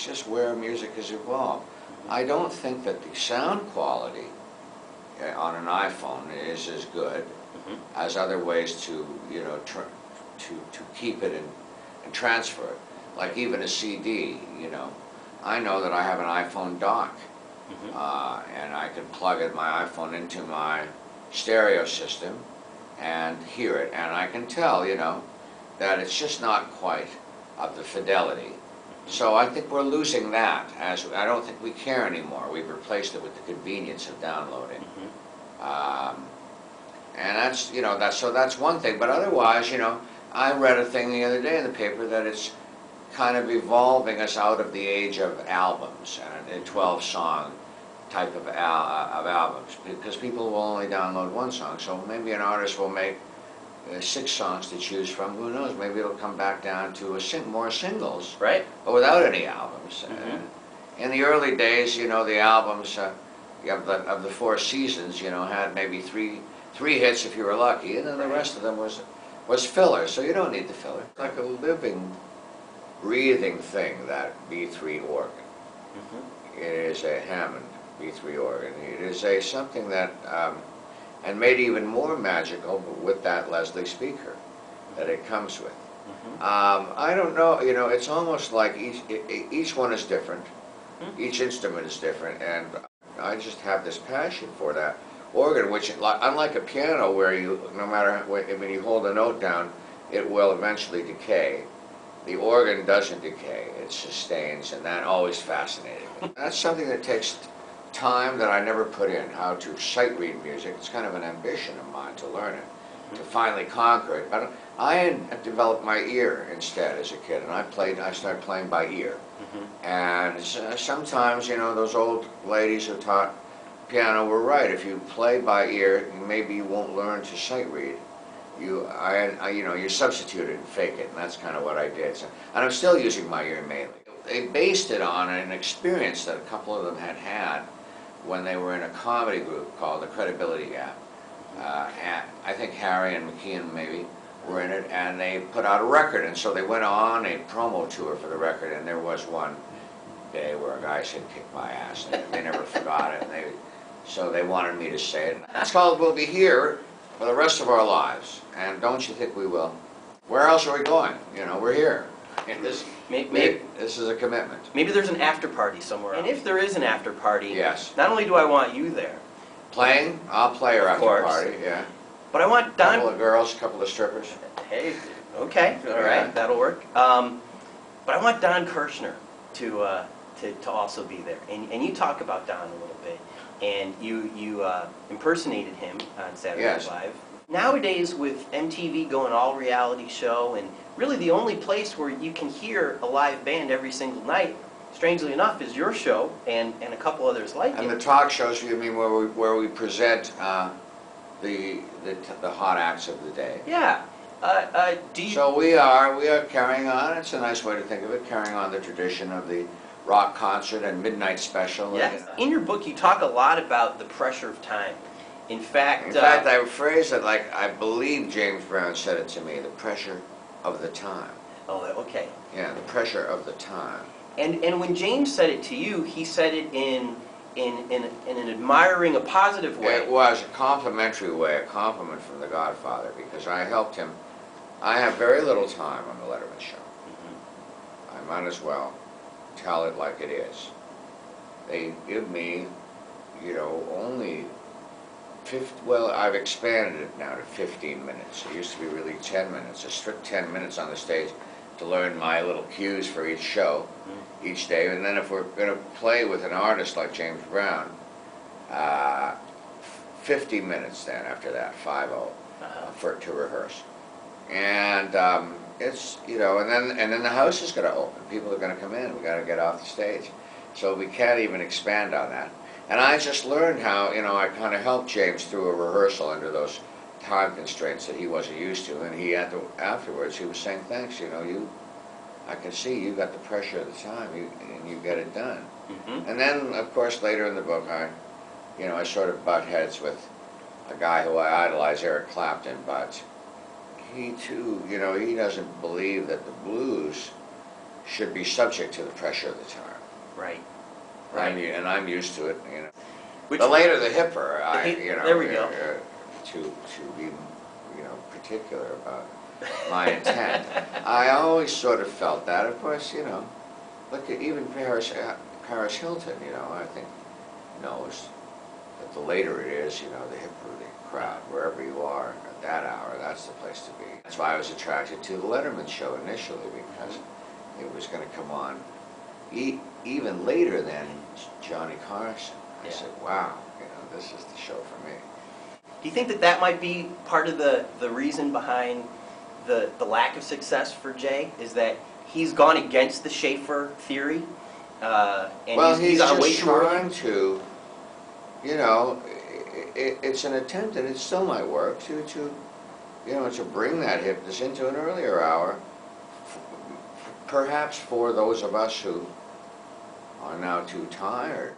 just where music has evolved. I don't think that the sound quality on an iPhone is as good as other ways to, you know, to keep it and transfer it. Like even a CD, you know. I know that I have an iPhone dock, and I can plug my iPhone into my stereo system and hear it, and I can tell, you know, that it's just not quite of the fidelity. So I think we're losing that. As I don't think we care anymore. We've replaced it with the convenience of downloading, and that's, you know, that's one thing. But otherwise, you know, I read a thing the other day in the paper that it's kind of evolving us out of the age of albums and a 12-song type of albums, because people will only download one song. So maybe an artist will make 6 songs to choose from. Who knows? Maybe it'll come back down to more singles, right? But without any albums. In the early days, you know, the albums of the 4 seasons, you know, had maybe three hits if you were lucky, and then the rest of them was filler. So you don't need the filler. It's like a living, breathing thing, that B3 organ. It is a Hammond B3 organ. It is something that, and made even more magical with that Leslie speaker that it comes with. I don't know, you know, it's almost like each one is different. Each instrument is different, and I just have this passion for that organ, which, unlike a piano where you, no matter when you hold a note down, it will eventually decay. The organ doesn't decay, it sustains, and that always fascinated me. That's something that takes time that I never put in, how to sight read music. It's kind of an ambition of mine to learn it, to finally conquer it. But I had developed my ear instead as a kid, and I started playing by ear. And sometimes, you know, those old ladies who taught piano were right. If you play by ear, maybe you won't learn to sight read. You know, you substitute it and fake it, and that's kind of what I did. So, and I'm still using my ear mainly. They based it on an experience that a couple of them had when they were in a comedy group called The Credibility Gap. I think Harry and McKeon maybe were in it, and they put out a record, and so they went on a promo tour for the record, and there was one day where a guy said, "Kick my ass," and they never forgot it, and so they wanted me to say it. That's called "We'll Be Here for the Rest of Our Lives," and don't you think we will? Where else are we going? You know, we're here. This is a commitment. Maybe there's an after party somewhere. And if there is an after party, yes, not only do I want you there. Playing? I'll play your after party, yeah. But I want Don... A couple of girls, a couple of strippers. Hey, okay, all right, that'll work. But I want Don Kirshner to also be there. And you talk about Don a little bit. And you impersonated him on Saturday Night Live. Nowadays, with MTV going all reality show, and really the only place where you can hear a live band every single night, strangely enough, is your show and a couple others like it. And the talk shows, you mean, where we present the hot acts of the day? Yeah. So we are carrying on. It's a nice way to think of it, carrying on the tradition of the rock concert and midnight special. Yes. In your book, you talk a lot about the pressure of time. In fact, I phrased it like, I believe James Brown said it to me, the pressure of the time. Oh, okay. Yeah, the pressure of the time. And when James said it to you, he said it in an admiring, a positive way. It was a complimentary way, a compliment from the Godfather, because I helped him. I have very little time on the Letterman show. I might as well tell it like it is. They give me, you know, only well, I've expanded it now to 15 minutes. It used to be really 10 minutes, a strict 10 minutes on the stage to learn my little cues for each show, each day. And then if we're going to play with an artist like James Brown, 50 minutes then after that, 5-0, to rehearse. And it's, you know, and then the house is going to open. People are going to come in. We got to get off the stage. So we can't even expand on that. And I just learned how, you know, I kind of helped James through a rehearsal under those time constraints that he wasn't used to. And he, afterwards, he was saying, thanks, you know, I can see you got the pressure of the time, and you get it done. And then, of course, later in the book, I sort of butt heads with a guy who I idolize, Eric Clapton, but he too, you know, he doesn't believe that the blues should be subject to the pressure of the time. Right. And I'm used to it, you know. Which, The later the hipper, there we go. To be, particular about my intent. I always sort of felt that. Of course, look at even Paris Hilton, I think knows that the later it is, the hipper the crowd, wherever you are at that hour, that's the place to be. That's why I was attracted to the Letterman show initially, because it was going to come on even later than Johnny Carson. I said, wow, this is the show for me. Do you think that that might be part of the reason behind the lack of success for Jay? Is that he's gone against the Shaffer theory? And he's on just trying to, it's an attempt, and it still might work, to bring that hipness into an earlier hour, perhaps for those of us who are now too tired